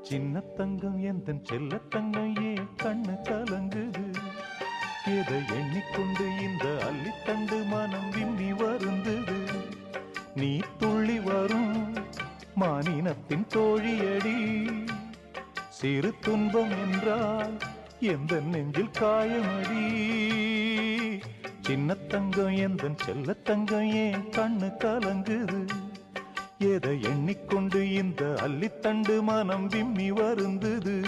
சின்ன தங்கம் எந்தன் செல்ல தங்கம் ஏன் கண்ணு கலங்குது? எதை எண்ணிக்கொண்டு இந்த அள்ளித்தண்டு மனம் விம்மி வருந்தது? நீ துள்ளி வரும் மானினத்தின் தோழியடி. சிறு துன்பம் என்றால் எந்த நெஞ்சில் காயமடி. சின்ன தங்கம் எந்தன் செல்ல தங்கம் ஏன் கண்ணு கலங்குது? எதை எண்ணிக்கொண்டு இந்த அள்ளித்தண்டு மனம் விம்மி வருந்தது?